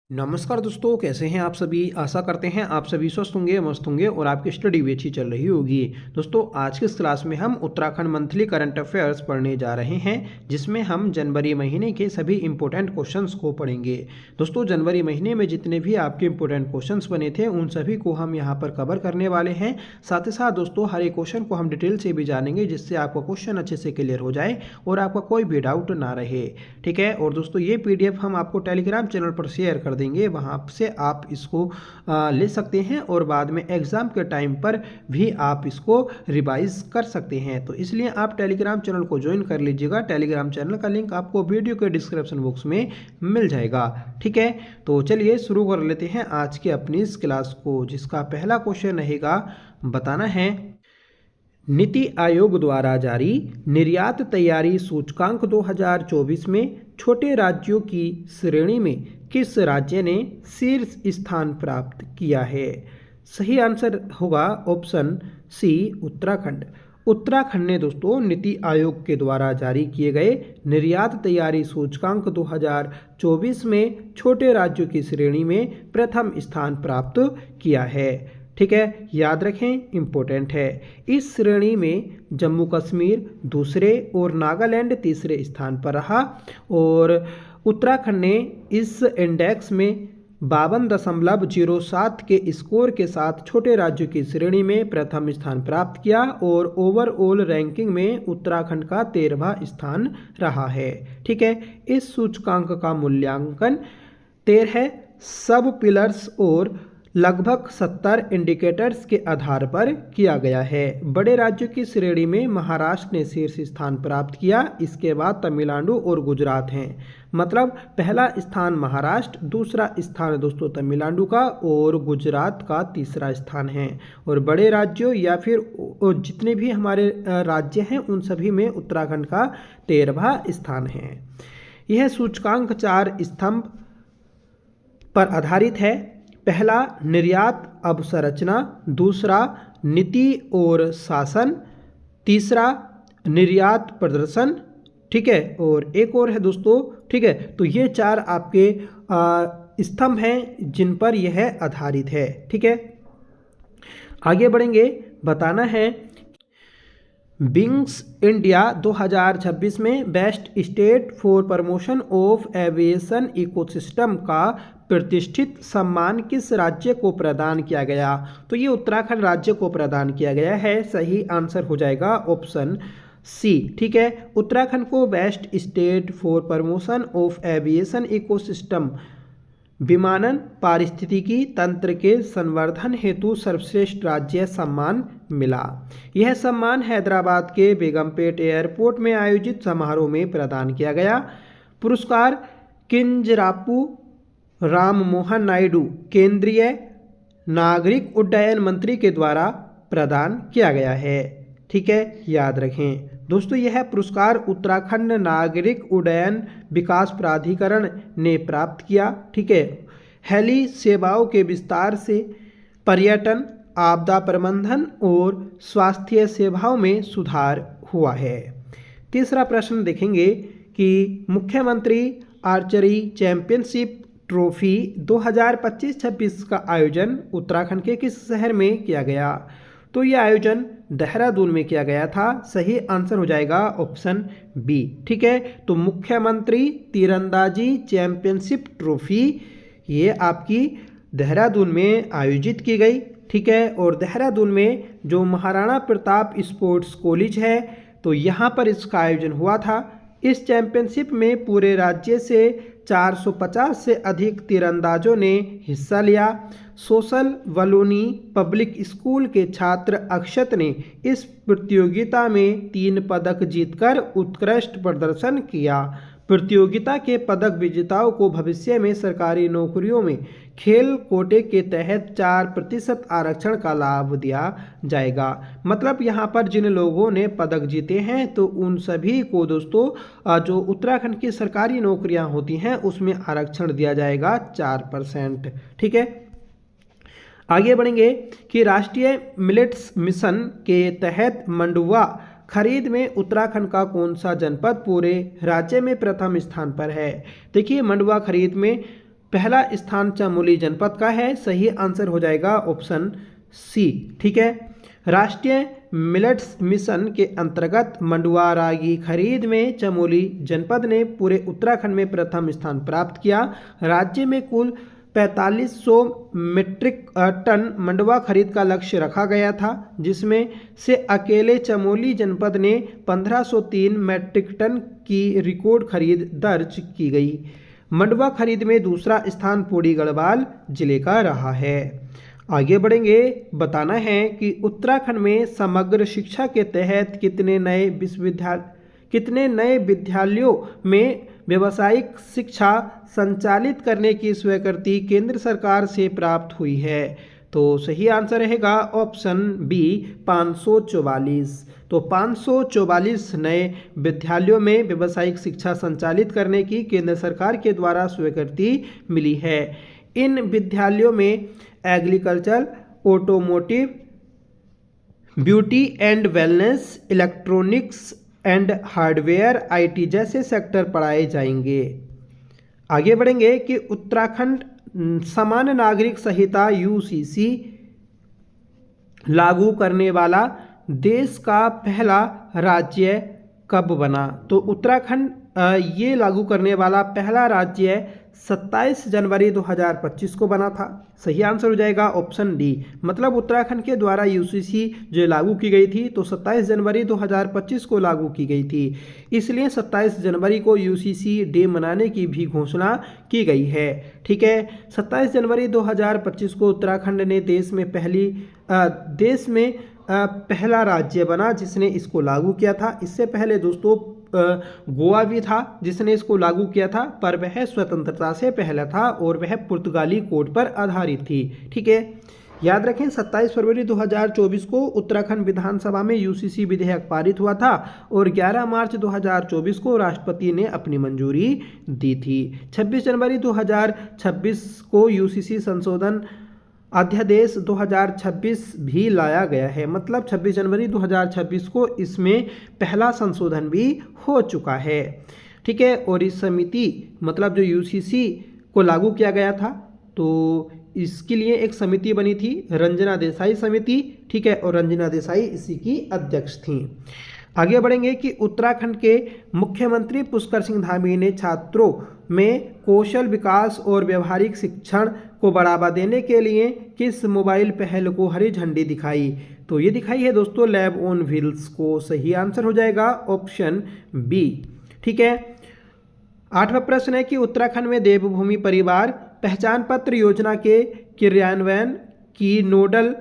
नमस्कार दोस्तों, कैसे हैं आप सभी। आशा करते हैं आप सभी स्वस्थ होंगे, मस्त होंगे और आपकी स्टडी भी अच्छी चल रही होगी। दोस्तों, आज की इस क्लास में हम उत्तराखंड मंथली करंट अफेयर्स पढ़ने जा रहे हैं, जिसमें हम जनवरी महीने के सभी इंपॉर्टेंट क्वेश्चंस को पढ़ेंगे। दोस्तों, जनवरी महीने में जितने भी आपके इंपॉर्टेंट क्वेश्चंस बने थे उन सभी को हम यहाँ पर कवर करने वाले हैं। साथ ही साथ दोस्तों, हर एक क्वेश्चन को हम डिटेल से भी जानेंगे, जिससे आपका क्वेश्चन अच्छे से क्लियर हो जाए और आपका कोई भी डाउट ना रहे। ठीक है। और दोस्तों, ये PDF हम आपको टेलीग्राम चैनल पर शेयर कर देंगे, वहाँ से आप इसको ले सकते हैं और बाद में एग्ज़ाम के टाइम पर भी आप इसको रिवाइज कर सकते हैं। तो इसलिए आप टेलीग्राम चैनल को ज्वाइन कर लीजिएगा। टेलीग्राम चैनल का लिंक आपको वीडियो के डिस्क्रिप्शन बॉक्स में मिल जाएगा। ठीक है, तो चलिए शुरू कर लेते हैं आज की अपनी इस क्लास को, जिसका पहला क्वेश्चन रहेगा, बताना है नीति आयोग द्वारा जारी निर्यात तैयारी सूचकांक 2024 में छोटे राज्यों की श्रेणी में किस राज्य ने शीर्ष स्थान प्राप्त किया है। सही आंसर होगा ऑप्शन सी, उत्तराखंड। उत्तराखंड ने दोस्तों नीति आयोग के द्वारा जारी किए गए निर्यात तैयारी सूचकांक 2024 में छोटे राज्यों की श्रेणी में प्रथम स्थान प्राप्त किया है। ठीक है, याद रखें, इम्पोर्टेंट है। इस श्रेणी में जम्मू कश्मीर दूसरे और नागालैंड तीसरे स्थान पर रहा और उत्तराखंड ने इस इंडेक्स में 52.07 के स्कोर के साथ छोटे राज्यों की श्रेणी में प्रथम स्थान प्राप्त किया और ओवरऑल रैंकिंग में उत्तराखंड का 13वां स्थान रहा है। ठीक है, इस सूचकांक का मूल्यांकन 13 सब पिलर्स और लगभग 70 इंडिकेटर्स के आधार पर किया गया है। बड़े राज्यों की श्रेणी में महाराष्ट्र ने शीर्ष स्थान प्राप्त किया, इसके बाद तमिलनाडु और गुजरात हैं। मतलब पहला स्थान महाराष्ट्र, दूसरा स्थान दोस्तों तमिलनाडु का और गुजरात का तीसरा स्थान है। और बड़े राज्यों या फिर जितने भी हमारे राज्य हैं उन सभी में उत्तराखंड का 13वां स्थान है। यह सूचकांक 4 स्तंभ पर आधारित है। पहला निर्यात अवसंरचना, दूसरा नीति और शासन, तीसरा निर्यात प्रदर्शन। ठीक है, और एक और है दोस्तों। ठीक है, तो ये 4 आपके स्तंभ हैं जिन पर यह आधारित है। ठीक है, आगे बढ़ेंगे। बताना है विंग्स इंडिया 2026 में best state for promotion of aviation ecosystem का प्रतिष्ठित सम्मान किस राज्य को प्रदान किया गया। तो ये उत्तराखंड राज्य को प्रदान किया गया है। सही आंसर हो जाएगा ऑप्शन सी। ठीक है, उत्तराखंड को best state for promotion of aviation ecosystem विमानन पारिस्थितिकी तंत्र के संवर्धन हेतु सर्वश्रेष्ठ राज्य सम्मान मिला। यह सम्मान हैदराबाद के बेगमपेट एयरपोर्ट में आयोजित समारोह में प्रदान किया गया। पुरस्कार किंजरापू राम मोहन नायडू केंद्रीय नागरिक उड्डयन मंत्री के द्वारा प्रदान किया गया है। ठीक है, याद रखें दोस्तों, यह पुरस्कार उत्तराखंड नागरिक उड्डयन विकास प्राधिकरण ने प्राप्त किया। ठीक है, हेली सेवाओं के विस्तार से पर्यटन, आपदा प्रबंधन और स्वास्थ्य सेवाओं में सुधार हुआ है। तीसरा प्रश्न देखेंगे कि मुख्यमंत्री आर्चरी चैंपियनशिप ट्रॉफी 2025-26 का आयोजन उत्तराखंड के किस शहर में किया गया। तो यह आयोजन देहरादून में किया गया था। सही आंसर हो जाएगा ऑप्शन बी। ठीक है, तो मुख्यमंत्री तीरंदाजी चैंपियनशिप ट्रॉफी ये आपकी देहरादून में आयोजित की गई। ठीक है, और देहरादून में जो महाराणा प्रताप स्पोर्ट्स कॉलेज है तो यहाँ पर इसका आयोजन हुआ था। इस चैंपियनशिप में पूरे राज्य से 450 से अधिक तीरंदाजों ने हिस्सा लिया। सोशल वलोनी पब्लिक स्कूल के छात्र अक्षत ने इस प्रतियोगिता में 3 पदक जीतकर उत्कृष्ट प्रदर्शन किया। प्रतियोगिता के पदक विजेताओं को भविष्य में सरकारी नौकरियों में खेल कोटे के तहत 4% आरक्षण का लाभ दिया जाएगा। मतलब यहाँ पर जिन लोगों ने पदक जीते हैं तो उन सभी को दोस्तों जो उत्तराखंड की सरकारी नौकरियाँ होती हैं उसमें आरक्षण दिया जाएगा 4%। ठीक है, आगे बढ़ेंगे कि राष्ट्रीय मिलेट्स मिशन के तहत मंडुवा खरीद में उत्तराखंड का कौन सा जनपद पूरे राज्य में प्रथम स्थान पर है। देखिए, मंडुवा खरीद में पहला स्थान चमोली जनपद का है। सही आंसर हो जाएगा ऑप्शन सी। ठीक है। राष्ट्रीय मिलेट्स मिशन के अंतर्गत मंडुआ रागी खरीद में चमोली जनपद ने पूरे उत्तराखंड में प्रथम स्थान प्राप्त किया। राज्य में कुल 4500 मीट्रिक टन मंडुआ खरीद का लक्ष्य रखा गया था, जिसमें से अकेले चमोली जनपद ने 1503 मीट्रिक टन की रिकॉर्ड खरीद दर्ज की गई। मंडुआ खरीद में दूसरा स्थान पौड़ी गढ़वाल जिले का रहा है। आगे बढ़ेंगे। बताना है कि उत्तराखंड में समग्र शिक्षा के तहत कितने नए विद्यालयों में व्यावसायिक शिक्षा संचालित करने की स्वीकृति केंद्र सरकार से प्राप्त हुई है। तो सही आंसर रहेगा ऑप्शन बी 544। तो 544 नए विद्यालयों में व्यावसायिक शिक्षा संचालित करने की केंद्र सरकार के द्वारा स्वीकृति मिली है। इन विद्यालयों में agriculture, automotive, beauty and wellness, electronics and hardware, IT जैसे सेक्टर पढ़ाए जाएंगे। आगे बढ़ेंगे कि उत्तराखंड सामान्य नागरिक संहिता यूसीसी लागू करने वाला देश का पहला राज्य कब बना। तो उत्तराखंड ये लागू करने वाला पहला राज्य 27 जनवरी 2025 को बना था। सही आंसर हो जाएगा ऑप्शन डी। मतलब उत्तराखंड के द्वारा यूसीसी जो लागू की गई थी तो 27 जनवरी 2025 को लागू की गई थी, इसलिए 27 जनवरी को यूसीसी डे मनाने की भी घोषणा की गई है। ठीक है। 27 जनवरी 2025 को उत्तराखंड ने देश में पहला राज्य बना जिसने इसको लागू किया था। इससे पहले दोस्तों गोवा भी था जिसने इसको लागू किया था, पर वह स्वतंत्रता से पहले था और वह पुर्तगाली कोड पर आधारित थी। ठीक है। याद रखें 27 फरवरी 2024 को उत्तराखंड विधानसभा में यूसीसी विधेयक पारित हुआ था और 11 मार्च 2024 को राष्ट्रपति ने अपनी मंजूरी दी थी। 26 जनवरी 2026 को यूसीसी संशोधन अध्यादेश 2026 भी लाया गया है। मतलब 26 जनवरी 2026 को इसमें पहला संशोधन भी हो चुका है। ठीक है। और इस समिति मतलब जो यूसीसी को लागू किया गया था तो इसके लिए एक समिति बनी थी, रंजना देसाई समिति। ठीक है। और रंजना देसाई इसी की अध्यक्ष थी। आगे बढ़ेंगे कि उत्तराखंड के मुख्यमंत्री पुष्कर सिंह धामी ने छात्रों में कौशल विकास और व्यवहारिक शिक्षण को बढ़ावा देने के लिए किस मोबाइल पहल को हरी झंडी दिखाई। तो ये दिखाई है दोस्तों लैब ऑन व्हील्स को। सही आंसर हो जाएगा ऑप्शन बी। ठीक है। 8वां प्रश्न है कि उत्तराखंड में देवभूमि परिवार पहचान पत्र योजना के क्रियान्वयन की नोडल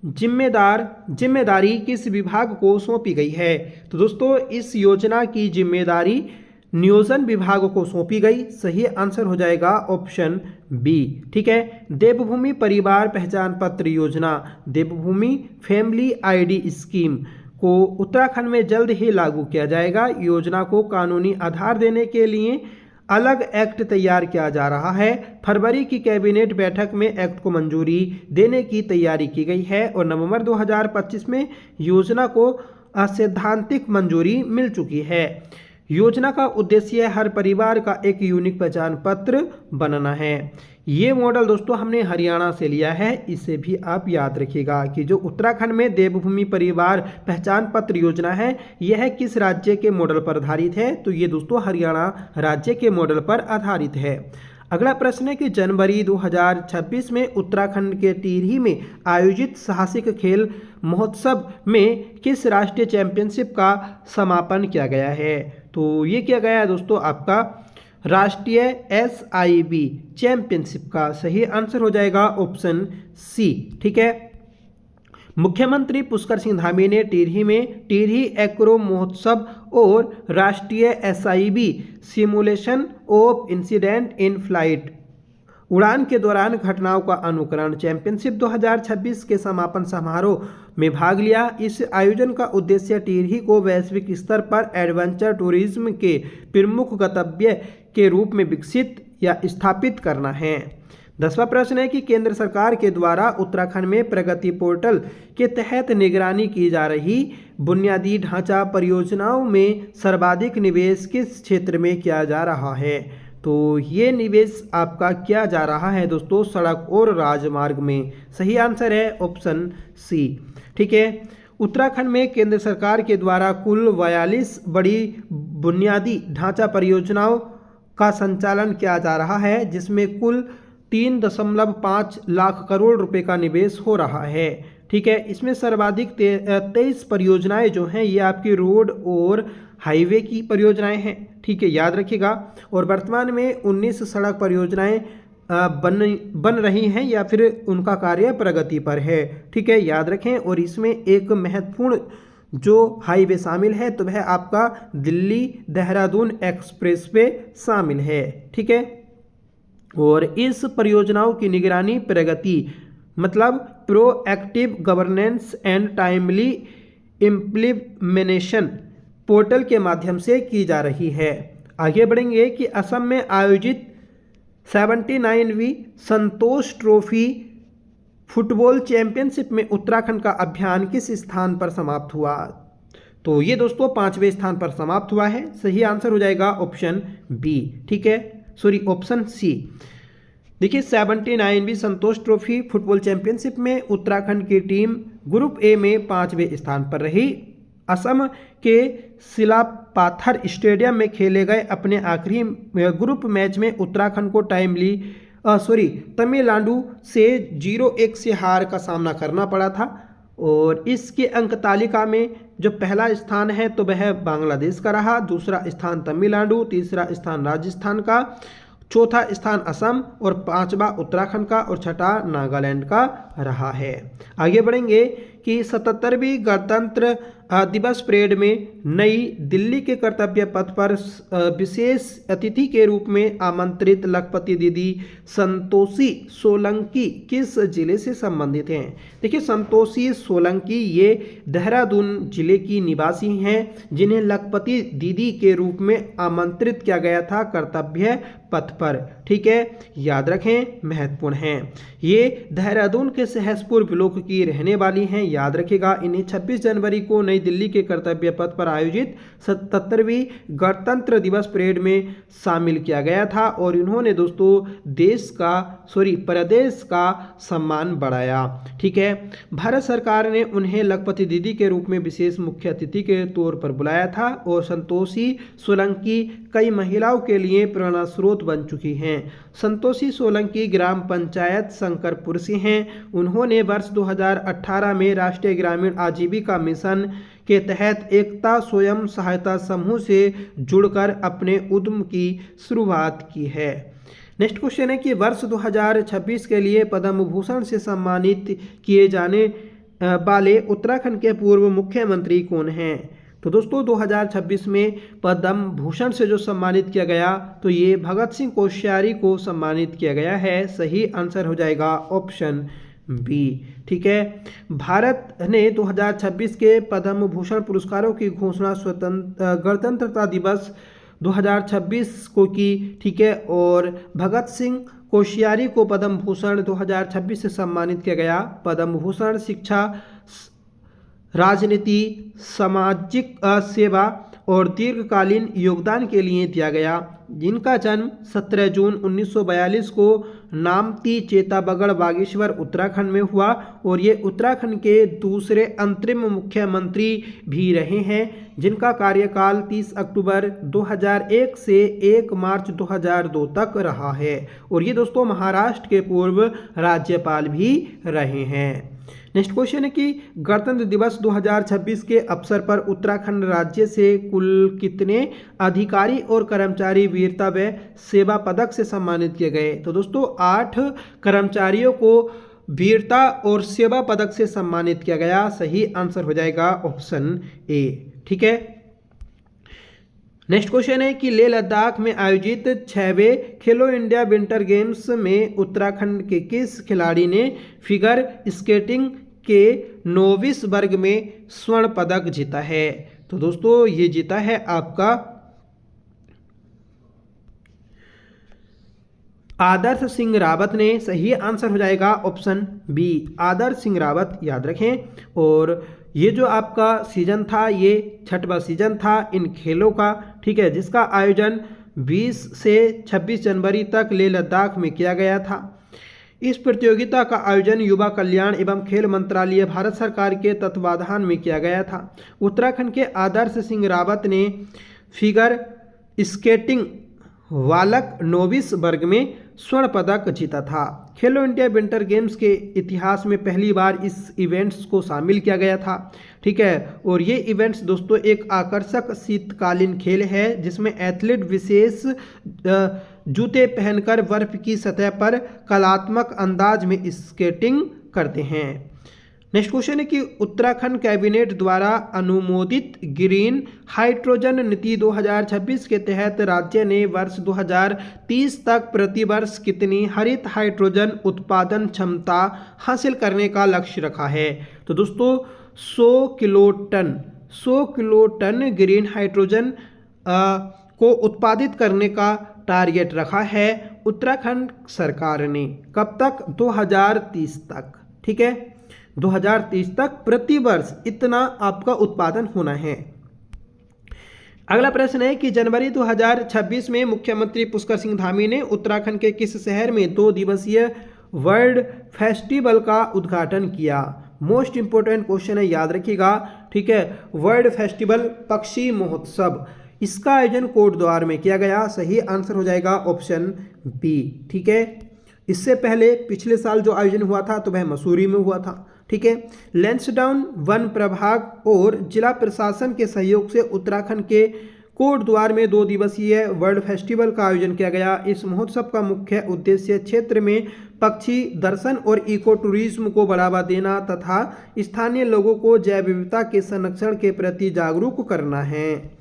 जिम्मेदारी किस विभाग को सौंपी गई है। तो दोस्तों इस योजना की जिम्मेदारी नियोजन विभाग को सौंपी गई। सही आंसर हो जाएगा ऑप्शन बी। ठीक है। देवभूमि परिवार पहचान पत्र योजना, देवभूमि फैमिली आईडी स्कीम को उत्तराखंड में जल्द ही लागू किया जाएगा। योजना को कानूनी आधार देने के लिए अलग एक्ट तैयार किया जा रहा है। फरवरी की कैबिनेट बैठक में एक्ट को मंजूरी देने की तैयारी की गई है और नवंबर 2025 में योजना को सैद्धांतिक मंजूरी मिल चुकी है। योजना का उद्देश्य हर परिवार का एक यूनिक पहचान पत्र बनाना है। ये मॉडल दोस्तों हमने हरियाणा से लिया है, इसे भी आप याद रखिएगा कि जो उत्तराखंड में देवभूमि परिवार पहचान पत्र योजना है यह किस राज्य के मॉडल पर आधारित है। तो ये दोस्तों हरियाणा राज्य के मॉडल पर आधारित है। अगला प्रश्न है कि जनवरी 2026 में उत्तराखंड के टिहरी में आयोजित साहसिक खेल महोत्सव में किस राष्ट्रीय चैंपियनशिप का समापन किया गया है। तो ये किया गया है दोस्तों आपका राष्ट्रीय SIB चैंपियनशिप का। सही आंसर हो जाएगा ऑप्शन सी। ठीक है। मुख्यमंत्री पुष्कर सिंह धामी ने टिहरी में टिहरी एक्रो महोत्सव और राष्ट्रीय SIB simulation of incident in flight उड़ान के दौरान घटनाओं का अनुकरण चैंपियनशिप 2026 के समापन समारोह में भाग लिया। इस आयोजन का उद्देश्य टिहरी को वैश्विक स्तर पर एडवेंचर टूरिज्म के प्रमुख गंतव्य के रूप में विकसित या स्थापित करना है। 10वां प्रश्न है कि केंद्र सरकार के द्वारा उत्तराखंड में प्रगति पोर्टल के तहत निगरानी की जा रही बुनियादी ढांचा परियोजनाओं में सर्वाधिक निवेश किस क्षेत्र में किया जा रहा है। तो ये निवेश आपका किया जा रहा है दोस्तों सड़क और राजमार्ग में। सही आंसर है ऑप्शन सी। ठीक है, उत्तराखंड में केंद्र सरकार के द्वारा कुल 42 बड़ी बुनियादी ढांचा परियोजनाओं का संचालन किया जा रहा है, जिसमें कुल 3.5 लाख करोड़ रुपए का निवेश हो रहा है। ठीक है, इसमें सर्वाधिक 23 परियोजनाएं जो हैं ये आपकी रोड और हाईवे की परियोजनाएं हैं। ठीक है, याद रखिएगा। और वर्तमान में 19 सड़क परियोजनाएं बन रही हैं या फिर उनका कार्य प्रगति पर है। ठीक है, याद रखें। और इसमें एक महत्वपूर्ण जो हाईवे शामिल है तो वह आपका दिल्ली देहरादून एक्सप्रेसवे शामिल है। ठीक है, और इस परियोजनाओं की निगरानी प्रगति मतलब proactive governance and timely implementation portal के माध्यम से की जा रही है। आगे बढ़ेंगे कि असम में आयोजित 79वीं संतोष ट्रॉफी फुटबॉल चैंपियनशिप में उत्तराखंड का अभियान किस स्थान पर समाप्त हुआ। तो ये दोस्तों 5वें स्थान पर समाप्त हुआ है। सही आंसर हो जाएगा ऑप्शन बी। ठीक है, सॉरी ऑप्शन सी। देखिए 79वीं संतोष ट्रॉफी फुटबॉल चैंपियनशिप में उत्तराखंड की टीम ग्रुप ए में 5वें स्थान पर रही। असम के सिलापाथर स्टेडियम में खेले गए अपने आखिरी ग्रुप मैच में उत्तराखंड को तमिलनाडु से 0-1 से हार का सामना करना पड़ा था। और इसके अंक तालिका में जो पहला स्थान है तो वह बांग्लादेश का रहा, दूसरा स्थान तमिलनाडु, तीसरा स्थान राजस्थान का, चौथा स्थान असम और 5वां उत्तराखंड का और छठा नागालैंड का रहा है। आगे बढ़ेंगे कि 77वीं गणतंत्र दिवस परेड में नई दिल्ली के कर्तव्य पथ पर विशेष अतिथि के रूप में आमंत्रित लखपति दीदी संतोषी सोलंकी किस जिले से संबंधित हैं। देखिए संतोषी सोलंकी ये देहरादून जिले की निवासी हैं, जिन्हें लखपति दीदी के रूप में आमंत्रित किया गया था कर्तव्य पथ पर। ठीक है, याद रखें, महत्वपूर्ण हैं। ये देहरादून के सहसपुर ब्लॉक की रहने वाली हैं। याद रखिएगा, इन्हें 26 जनवरी को नई दिल्ली के कर्तव्य पथ पर आयोजित 77वीं गणतंत्र दिवस परेड में शामिल किया गया था और इन्होंने दोस्तों प्रदेश का सम्मान बढ़ाया। ठीक है, भारत सरकार ने उन्हें लखपति दीदी के रूप में विशेष मुख्य अतिथि के तौर पर बुलाया था और संतोषी सोलंकी कई महिलाओं के लिए प्रेरणा स्रोत बन चुकी हैं। संतोषी सोलंकी ग्राम पंचायत शंकरपुर से हैं। उन्होंने वर्ष 2018 में राष्ट्रीय ग्रामीण आजीविका मिशन के तहत एकता स्वयं सहायता समूह से जुड़कर अपने उद्यम की शुरुआत की है। नेक्स्ट क्वेश्चन है कि वर्ष 2026 के लिए पद्म भूषण से सम्मानित किए जाने वाले उत्तराखंड के पूर्व मुख्यमंत्री कौन हैं। तो दोस्तों 2026 में पद्म भूषण से जो सम्मानित किया गया तो ये भगत सिंह कोश्यारी को सम्मानित किया गया है। सही आंसर हो जाएगा ऑप्शन बी। ठीक है, भारत ने 2026 के पद्म भूषण पुरस्कारों की घोषणा गणतंत्रता दिवस 2026 को की। ठीक है, और भगत सिंह कोश्यारी को पद्म भूषण 2026 से सम्मानित किया गया। पद्म भूषण शिक्षा, राजनीति, सामाजिक सेवा और दीर्घकालीन योगदान के लिए दिया गया। जिनका जन्म 17 जून 1942 को नामती चेताबगढ़ बागेश्वर उत्तराखंड में हुआ और ये उत्तराखंड के दूसरे अंतरिम मुख्यमंत्री भी रहे हैं, जिनका कार्यकाल 30 अक्टूबर 2001 से 1 मार्च 2002 तक रहा है। और ये दोस्तों महाराष्ट्र के पूर्व राज्यपाल भी रहे हैं। नेक्स्ट क्वेश्चन है कि गणतंत्र दिवस 2026 के अवसर पर उत्तराखंड राज्य से कुल कितने अधिकारी और कर्मचारी वीरता व सेवा पदक से सम्मानित किए गए। तो दोस्तों 8 कर्मचारियों को वीरता और सेवा पदक से सम्मानित किया गया। सही आंसर हो जाएगा ऑप्शन ए। ठीक है, नेक्स्ट क्वेश्चन है कि लेह लद्दाख में आयोजित 6वें खेलो इंडिया विंटर गेम्स में उत्तराखंड के किस खिलाड़ी ने फिगर स्केटिंग के नोविस वर्ग में स्वर्ण पदक जीता है। तो दोस्तों ये जीता है आपका आदर्श सिंह रावत ने। सही आंसर हो जाएगा ऑप्शन बी, आदर्श सिंह रावत। याद रखें, और ये जो आपका सीजन था ये 6वां सीजन था इन खेलों का। ठीक है, जिसका आयोजन 20 से 26 जनवरी तक लेह लद्दाख में किया गया था। इस प्रतियोगिता का आयोजन युवा कल्याण एवं खेल मंत्रालय भारत सरकार के तत्वाधान में किया गया था। उत्तराखंड के आदर्श सिंह रावत ने फिगर स्केटिंग बालक नोविस वर्ग में स्वर्ण पदक जीता था। खेलो इंडिया विंटर गेम्स के इतिहास में पहली बार इस इवेंट्स को शामिल किया गया था। ठीक है, और ये इवेंट्स दोस्तों एक आकर्षक शीतकालीन खेल है जिसमें एथलीट विशेष जूते पहनकर बर्फ की सतह पर कलात्मक अंदाज में स्केटिंग करते हैं। नेक्स्ट क्वेश्चन है कि उत्तराखंड कैबिनेट द्वारा अनुमोदित ग्रीन हाइड्रोजन नीति 2026 के तहत राज्य ने वर्ष 2030 तक प्रति वर्ष कितनी हरित हाइड्रोजन उत्पादन क्षमता हासिल करने का लक्ष्य रखा है। तो दोस्तों 100 किलो टन ग्रीन हाइड्रोजन को उत्पादित करने का टारगेट रखा है उत्तराखंड सरकार ने। कब तक? 2030 तक। ठीक है, 2030 तक प्रति वर्ष इतना आपका उत्पादन होना है। अगला प्रश्न है कि जनवरी 2026 में मुख्यमंत्री पुष्कर सिंह धामी ने उत्तराखंड के किस शहर में 2 दिवसीय वर्ल्ड फेस्टिवल का उद्घाटन किया। मोस्ट इंपोर्टेंट क्वेश्चन है, याद रखिएगा। ठीक है, वर्ल्ड फेस्टिवल पक्षी महोत्सव, इसका आयोजन कोटद्वार में किया गया। सही आंसर हो जाएगा ऑप्शन बी। ठीक है, इससे पहले पिछले साल जो आयोजन हुआ था तो वह मसूरी में हुआ था। ठीक है, लैंसडाउन वन प्रभाग और जिला प्रशासन के सहयोग से उत्तराखंड के कोटद्वार में 2 दिवसीय वर्ल्ड फेस्टिवल का आयोजन किया गया। इस महोत्सव का मुख्य उद्देश्य क्षेत्र में पक्षी दर्शन और इको टूरिज्म को बढ़ावा देना तथा स्थानीय लोगों को जैव विविधता के संरक्षण के प्रति जागरूक करना है।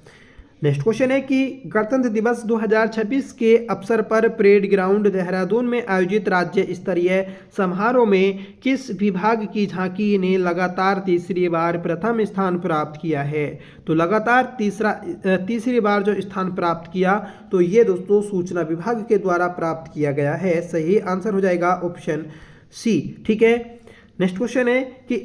नेक्स्ट क्वेश्चन है कि गणतंत्र दिवस 2026 के अवसर पर परेड ग्राउंड देहरादून में आयोजित राज्य स्तरीय समारोह में किस विभाग की झांकी ने लगातार तीसरी बार प्रथम स्थान प्राप्त किया है। तो लगातार तीसरी बार जो स्थान प्राप्त किया तो ये दोस्तों सूचना विभाग के द्वारा प्राप्त किया गया है। सही आंसर हो जाएगा ऑप्शन सी। ठीक है, नेक्स्ट क्वेश्चन है कि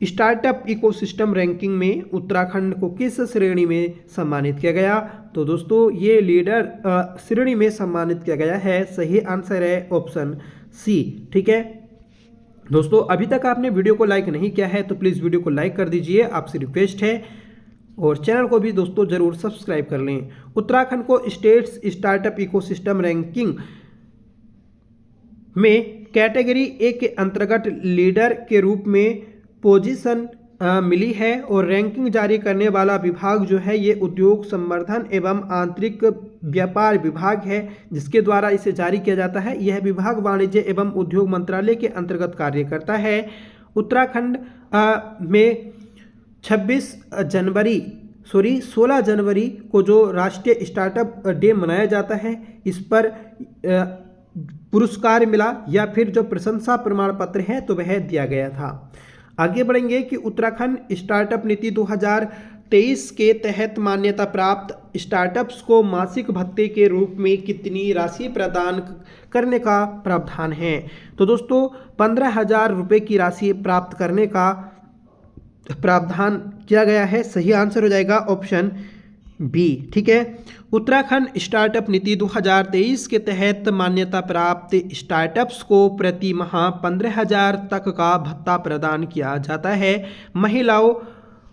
स्टार्टअप इकोसिस्टम रैंकिंग में उत्तराखंड को किस श्रेणी में सम्मानित किया गया। तो दोस्तों ये लीडर श्रेणी में सम्मानित किया गया है। सही आंसर है ऑप्शन सी। ठीक है दोस्तों, अभी तक आपने वीडियो को लाइक नहीं किया है तो प्लीज़ वीडियो को लाइक कर दीजिए, आपसे रिक्वेस्ट है, और चैनल को भी दोस्तों ज़रूर सब्सक्राइब कर लें। उत्तराखंड को स्टेट्स स्टार्टअप इकोसिस्टम रैंकिंग में कैटेगरी ए के अंतर्गत लीडर के रूप में पोजीशन मिली है, और रैंकिंग जारी करने वाला विभाग जो है ये उद्योग संवर्धन एवं आंतरिक व्यापार विभाग है जिसके द्वारा इसे जारी किया जाता है। यह विभाग वाणिज्य एवं उद्योग मंत्रालय के अंतर्गत कार्य करता है। उत्तराखंड में 16 जनवरी को जो राष्ट्रीय स्टार्टअप डे मनाया जाता है, इस पर पुरस्कार मिला या फिर जो प्रशंसा प्रमाण पत्र है तो वह दिया गया था। आगे बढ़ेंगे कि उत्तराखंड स्टार्टअप नीति 2023 के तहत मान्यता प्राप्त स्टार्टअप्स को मासिक भत्ते के रूप में कितनी राशि प्रदान करने का प्रावधान है। तो दोस्तों 15,000 रुपये की राशि प्राप्त करने का प्रावधान किया गया है। सही आंसर हो जाएगा ऑप्शन बी। ठीक है, उत्तराखंड स्टार्टअप नीति 2023 के तहत मान्यता प्राप्त स्टार्टअप्स को प्रति माह 15,000 तक का भत्ता प्रदान किया जाता है। महिलाओं,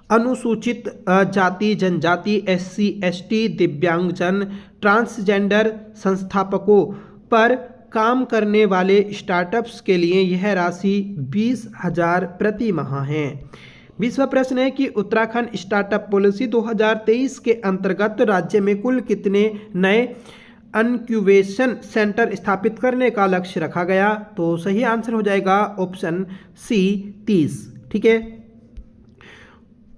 अनुसूचित जाति जनजाति, SC ST, दिव्यांगजन, ट्रांसजेंडर संस्थापकों पर काम करने वाले स्टार्टअप्स के लिए यह राशि 20,000 प्रति माह है। 20वां प्रश्न है कि उत्तराखंड स्टार्टअप पॉलिसी 2023 के अंतर्गत राज्य में कुल कितने नए इनक्यूबेशन सेंटर स्थापित करने का लक्ष्य रखा गया। तो सही आंसर हो जाएगा ऑप्शन सी 30। ठीक है,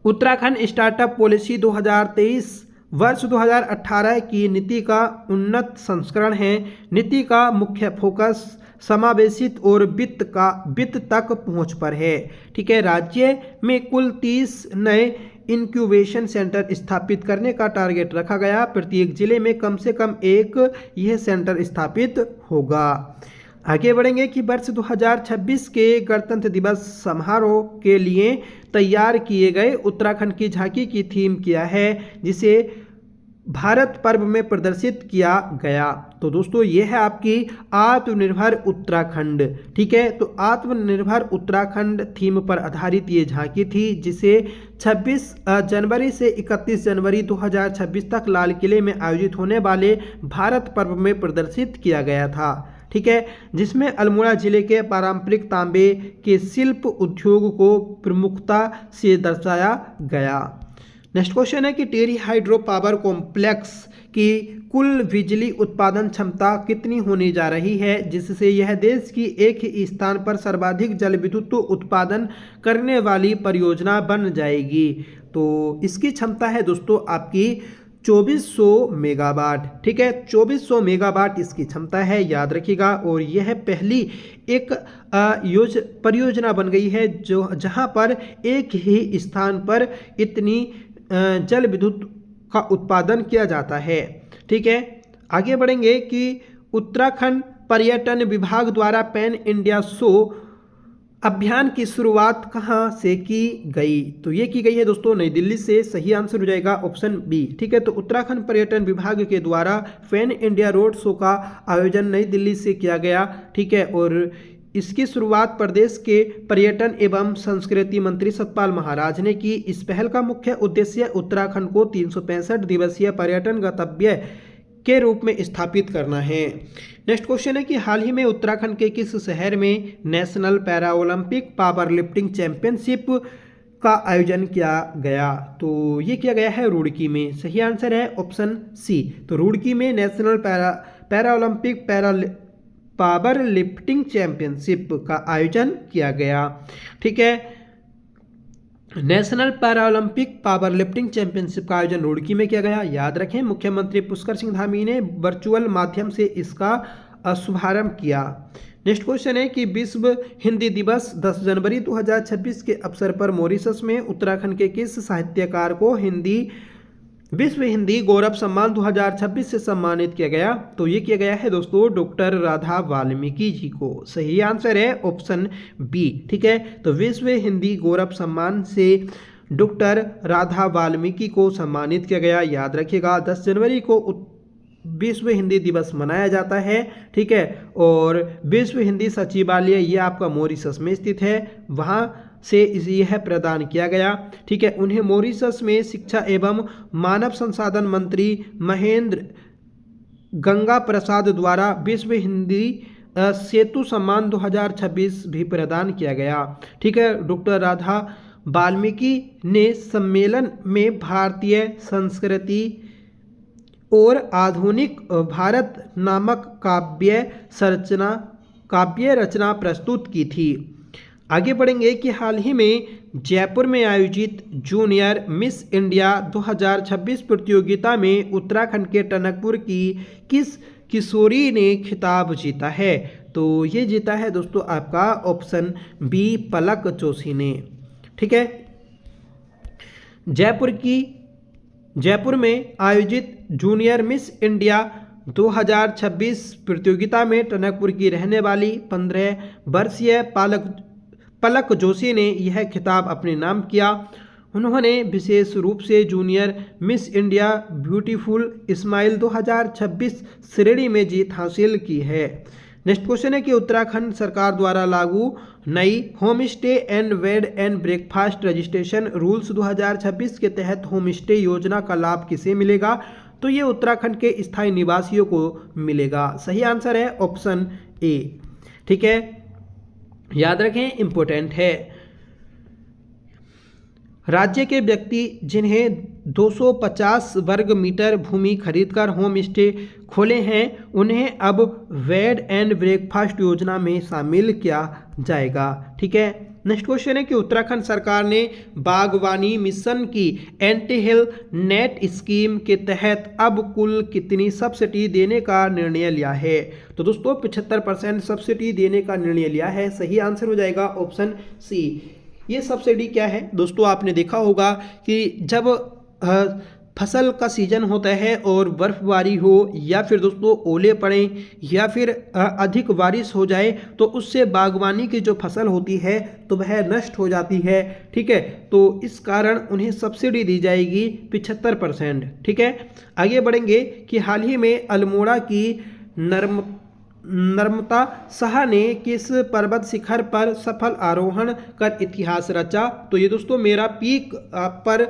उत्तराखंड स्टार्टअप पॉलिसी 2023 वर्ष 2018 की नीति का उन्नत संस्करण है। नीति का मुख्य फोकस समावेशित और वित्त तक पहुंच पर है। ठीक है, राज्य में कुल 30 नए इंक्यूबेशन सेंटर स्थापित करने का टारगेट रखा गया। प्रत्येक जिले में कम से कम एक यह सेंटर स्थापित होगा। आगे बढ़ेंगे कि वर्ष 2026 के गणतंत्र दिवस समारोह के लिए तैयार किए गए उत्तराखंड की झांकी की थीम क्या है, जिसे भारत पर्व में प्रदर्शित किया गया। तो दोस्तों ये है आपकी आत्मनिर्भर उत्तराखंड। ठीक है, तो आत्मनिर्भर उत्तराखंड थीम पर आधारित ये झांकी थी, जिसे 26 जनवरी से 31 जनवरी 2026 तक लाल किले में आयोजित होने वाले भारत पर्व में प्रदर्शित किया गया था। ठीक है, जिसमें अल्मोड़ा जिले के पारंपरिक तांबे के शिल्प उद्योग को प्रमुखता से दर्शाया गया। नेक्स्ट क्वेश्चन है कि टेरी हाइड्रो पावर कॉम्प्लेक्स की कुल बिजली उत्पादन क्षमता कितनी होने जा रही है, जिससे यह देश की एक ही स्थान पर सर्वाधिक जल विद्युत उत्पादन करने वाली परियोजना बन जाएगी। तो इसकी क्षमता है दोस्तों आपकी 2400 मेगावाट। ठीक है, 2400 मेगावाट इसकी क्षमता है, याद रखिएगा। और यह पहली एक परियोजना बन गई है जो जहां पर एक ही स्थान पर इतनी जल विद्युत का उत्पादन किया जाता है। ठीक है, आगे बढ़ेंगे कि उत्तराखंड पर्यटन विभाग द्वारा पैन इंडिया शो अभियान की शुरुआत कहाँ से की गई? तो ये की गई है दोस्तों नई दिल्ली से। सही आंसर हो जाएगा ऑप्शन बी। ठीक है, तो उत्तराखंड पर्यटन विभाग के द्वारा पैन इंडिया रोड शो का आयोजन नई दिल्ली से किया गया। ठीक है, और इसकी शुरुआत प्रदेश के पर्यटन एवं संस्कृति मंत्री सतपाल महाराज ने की। इस पहल का मुख्य उद्देश्य उत्तराखंड को 365 दिवसीय पर्यटन गंतव्य के रूप में स्थापित करना है। नेक्स्ट क्वेश्चन है कि हाल ही में उत्तराखंड के किस शहर में national para Olympic power lifting championship का आयोजन किया गया? तो ये किया गया है रुड़की में। सही आंसर है ऑप्शन सी। तो रुड़की में national para Olympic power lifting championship का आयोजन किया गया। ठीक है, national Paralympic power lifting championship का आयोजन रुड़की में किया गया। याद रखें, मुख्यमंत्री पुष्कर सिंह धामी ने वर्चुअल माध्यम से इसका शुभारंभ किया। नेक्स्ट क्वेश्चन है कि विश्व हिंदी दिवस 10 जनवरी 2026 के अवसर पर मॉरिशस में उत्तराखंड के किस साहित्यकार को विश्व हिंदी गौरव सम्मान 2026 से सम्मानित किया गया? तो ये किया गया है दोस्तों डॉक्टर राधा वाल्मीकि जी को। सही आंसर है ऑप्शन बी। ठीक है, तो विश्व हिंदी गौरव सम्मान से डॉक्टर राधा वाल्मीकि को सम्मानित किया गया। याद रखिएगा 10 जनवरी को विश्व हिंदी दिवस मनाया जाता है। ठीक है, और विश्व हिंदी सचिवालय ये आपका मॉरिशस में स्थित है, वहाँ से यह प्रदान किया गया। ठीक है, उन्हें मॉरिशस में शिक्षा एवं मानव संसाधन मंत्री महेंद्र गंगा प्रसाद द्वारा विश्व हिंदी सेतु सम्मान 2026 भी प्रदान किया गया। ठीक है, डॉक्टर राधा वाल्मीकि ने सम्मेलन में भारतीय संस्कृति और आधुनिक भारत नामक काव्य रचना प्रस्तुत की थी। आगे बढ़ेंगे कि हाल ही में जयपुर में आयोजित जूनियर मिस इंडिया 2026 प्रतियोगिता में उत्तराखंड के टनकपुर की किस किशोरी ने खिताब जीता है? तो ये जीता है दोस्तों आपका ऑप्शन बी पलक जोशी ने। ठीक है, जयपुर में आयोजित जूनियर मिस इंडिया 2026 प्रतियोगिता में टनकपुर की रहने वाली 15 वर्षीय पलक जोशी ने यह खिताब अपने नाम किया। उन्होंने विशेष रूप से junior miss India beautiful smile 2026 श्रेणी में जीत हासिल की है। नेक्स्ट क्वेश्चन है कि उत्तराखंड सरकार द्वारा लागू नई home stay and bed and breakfast registration rules 2026 के तहत होम स्टे योजना का लाभ किसे मिलेगा? तो ये उत्तराखंड के स्थायी निवासियों को मिलेगा। सही आंसर है ऑप्शन ए। ठीक है, याद रखें इंपॉर्टेंट है। राज्य के व्यक्ति जिन्हें 250 वर्ग मीटर भूमि खरीदकर होम स्टे खोले हैं उन्हें अब बेड एंड ब्रेकफास्ट योजना में शामिल किया जाएगा। ठीक है, नेक्स्ट क्वेश्चन है कि उत्तराखंड सरकार ने बागवानी मिशन की एंटी हिल नेट स्कीम के तहत अब कुल कितनी सब्सिडी देने का निर्णय लिया है? तो दोस्तों 75% सब्सिडी देने का निर्णय लिया है। सही आंसर हो जाएगा ऑप्शन सी। ये सब्सिडी क्या है दोस्तों? आपने देखा होगा कि जब फसल का सीजन होता है और बर्फबारी हो या फिर दोस्तों ओले पड़ें या फिर अधिक बारिश हो जाए तो उससे बागवानी की जो फसल होती है तो वह नष्ट हो जाती है। ठीक है, तो इस कारण उन्हें सब्सिडी दी जाएगी 75%। ठीक है, आगे बढ़ेंगे कि हाल ही में अल्मोड़ा की नर्मदा शाह ने किस पर्वत शिखर पर सफल आरोहण कर इतिहास रचा। तो ये दोस्तों मेरा पीक पर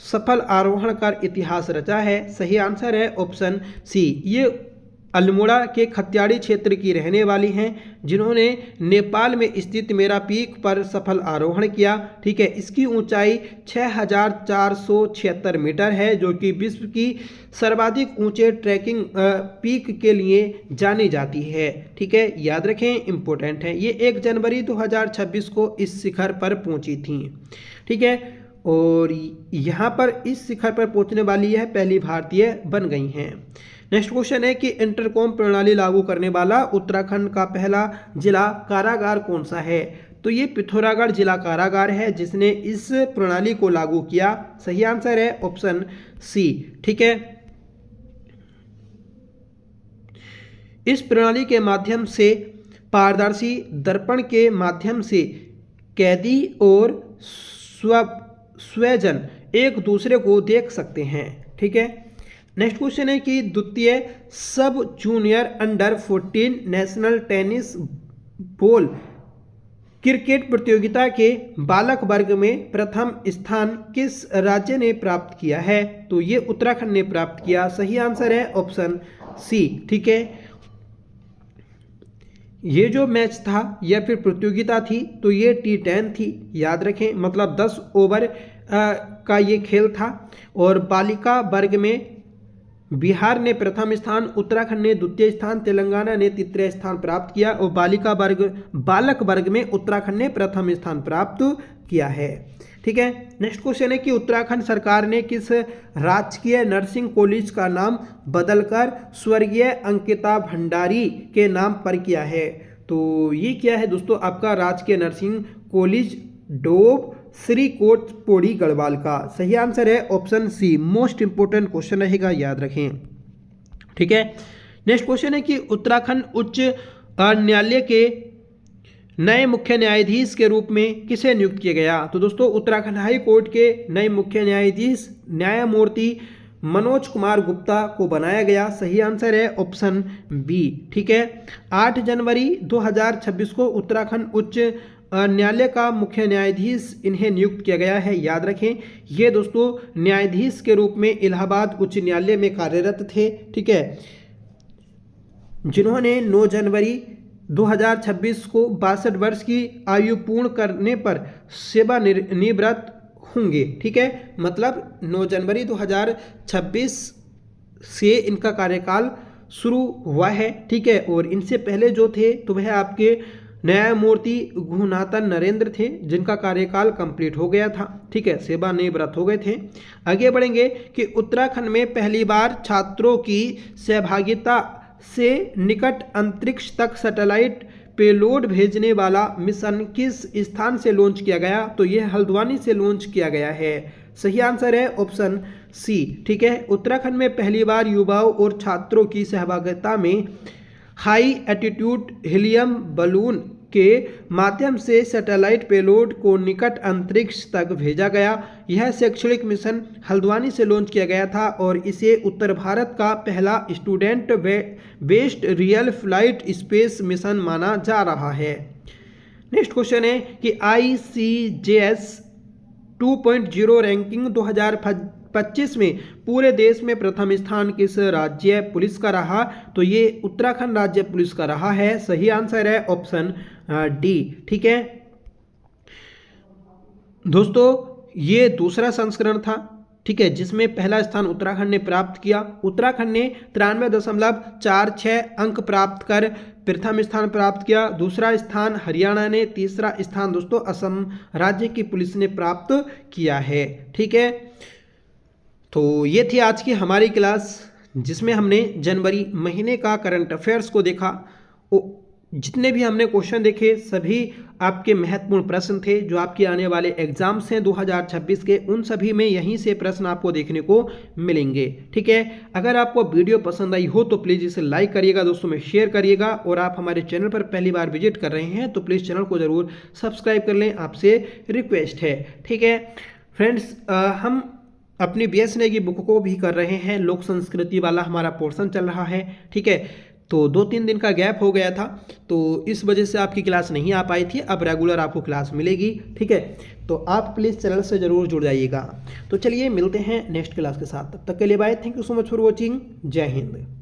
सफल आरोहण कर इतिहास रचा है। सही आंसर है ऑप्शन सी। ये अल्मोड़ा के खत्याड़ी क्षेत्र की रहने वाली हैं जिन्होंने नेपाल में स्थित मेरा पीक पर सफल आरोहण किया। ठीक है, इसकी ऊंचाई 6476 मीटर है जो कि विश्व की सर्वाधिक ऊंचे ट्रैकिंग पीक के लिए जानी जाती है। ठीक है, याद रखें, इंपॉर्टेंट है। ये 1 जनवरी 2026 को इस शिखर पर पहुंची थी। ठीक है, और यहाँ पर इस शिखर पर पहुंचने वाली यह पहली भारतीय बन गई हैं। नेक्स्ट क्वेश्चन है कि इंटरकॉम प्रणाली लागू करने वाला उत्तराखंड का पहला जिला कारागार कौन सा है। तो ये पिथौरागढ़ जिला कारागार है जिसने इस प्रणाली को लागू किया। सही आंसर है ऑप्शन सी। ठीक है, इस प्रणाली के माध्यम से पारदर्शी दर्पण के माध्यम से कैदी और स्वजन एक दूसरे को देख सकते हैं। ठीक है, नेक्स्ट क्वेश्चन है कि द्वितीय सब junior under 14 national tennis ball cricket प्रतियोगिता के बालक वर्ग में प्रथम स्थान किस राज्य ने प्राप्त किया है। तो ये उत्तराखंड ने प्राप्त किया। सही आंसर है ऑप्शन सी। ठीक है, ये जो मैच था या फिर प्रतियोगिता थी तो ये T10 थी, याद रखें, मतलब 10 ओवर का ये खेल था। और बालिका वर्ग में बिहार ने प्रथम स्थान, उत्तराखंड ने द्वितीय स्थान, तेलंगाना ने तृतीय स्थान प्राप्त किया और बालक वर्ग में उत्तराखंड ने प्रथम स्थान प्राप्त किया है। ठीक है, नेक्स्ट क्वेश्चन है कि उत्तराखंड सरकार ने किस राजकीय नर्सिंग कॉलेज का नाम बदलकर स्वर्गीय अंकिता भंडारी के नाम पर किया है। तो ये क्या है दोस्तों, आपका राजकीय nursing college Dobh Shrikot Pauri Garhwal का। सही आंसर है option C. Most important question रहेगा, याद रखें। ठीक है, नेक्स्ट क्वेश्चन है कि उत्तराखंड उच्च न्यायालय के नए मुख्य न्यायाधीश के रूप में किसे नियुक्त किया गया। तो दोस्तों उत्तराखंड हाई कोर्ट के नए मुख्य न्यायाधीश न्यायमूर्ति मनोज कुमार गुप्ता को बनाया गया। सही आंसर है ऑप्शन बी। ठीक है, 8 जनवरी 2026 को उत्तराखंड उच्च न्यायालय का मुख्य न्यायाधीश इन्हें नियुक्त किया गया है। याद रखें, ये दोस्तों न्यायाधीश के रूप में इलाहाबाद उच्च न्यायालय में कार्यरत थे। ठीक है, जिन्होंने 9 जनवरी 2026 को 62 वर्ष की आयु पूर्ण करने पर सेवानिवृत्त होंगे। ठीक है, मतलब 9 जनवरी 2026 से इनका कार्यकाल शुरू हुआ है। ठीक है, और इनसे पहले जो थे तो वह आपके न्यायमूर्ति गुहनाथन नरेंद्र थे जिनका कार्यकाल कंप्लीट हो गया था। ठीक है, सेवानिवृत्त हो गए थे। आगे बढ़ेंगे कि उत्तराखंड में पहली बार छात्रों की सहभागिता से निकट अंतरिक्ष तक सैटेलाइट पेलोड भेजने वाला मिशन किस स्थान से लॉन्च किया गया। तो यह हल्द्वानी से लॉन्च किया गया है। सही आंसर है ऑप्शन सी। ठीक है, उत्तराखंड में पहली बार युवाओं और छात्रों की सहभागिता में हाई एटीट्यूड हीलियम बलून के माध्यम से सैटेलाइट पेलोड को निकट अंतरिक्ष तक भेजा गया। यह शैक्षणिक मिशन हल्द्वानी से लॉन्च किया गया था और इसे उत्तर भारत का पहला student based real flight space mission माना जा रहा है। नेक्स्ट क्वेश्चन है कि ICJS 2.0 रैंकिंग 2025 में पूरे देश में प्रथम स्थान किस राज्य पुलिस का रहा। तो ये उत्तराखंड राज्य पुलिस का रहा है। सही आंसर है ऑप्शन डी। ठीक है दोस्तों, ये दूसरा संस्करण था। ठीक है, जिसमें पहला स्थान उत्तराखंड ने प्राप्त किया। उत्तराखंड ने 93.46 अंक प्राप्त कर प्रथम स्थान प्राप्त किया। दूसरा स्थान हरियाणा ने, तीसरा स्थान दोस्तों असम राज्य की पुलिस ने प्राप्त किया है। ठीक है, तो ये थी आज की हमारी क्लास जिसमें हमने जनवरी महीने का करंट अफेयर्स को देखा। जितने भी हमने क्वेश्चन देखे सभी आपके महत्वपूर्ण प्रश्न थे जो आपके आने वाले एग्जाम्स हैं 2026 के, उन सभी में यहीं से प्रश्न आपको देखने को मिलेंगे। ठीक है, अगर आपको वीडियो पसंद आई हो तो प्लीज़ इसे लाइक करिएगा, दोस्तों में शेयर करिएगा, और आप हमारे चैनल पर पहली बार विजिट कर रहे हैं तो प्लीज़ चैनल को ज़रूर सब्सक्राइब कर लें, आपसे रिक्वेस्ट है। ठीक है फ्रेंड्स, हम अपनी BSNA की बुक को भी कर रहे हैं, लोक संस्कृति वाला हमारा पोर्शन चल रहा है। ठीक है, तो 2-3 दिन का गैप हो गया था, तो इस वजह से आपकी क्लास नहीं आ पाई थी। अब रेगुलर आपको क्लास मिलेगी। ठीक है, तो आप प्लीज़ चैनल से ज़रूर जुड़ जाइएगा। तो चलिए मिलते हैं नेक्स्ट क्लास के साथ, तब तक के लिए bye. Thank you so much for watching. जय हिंद।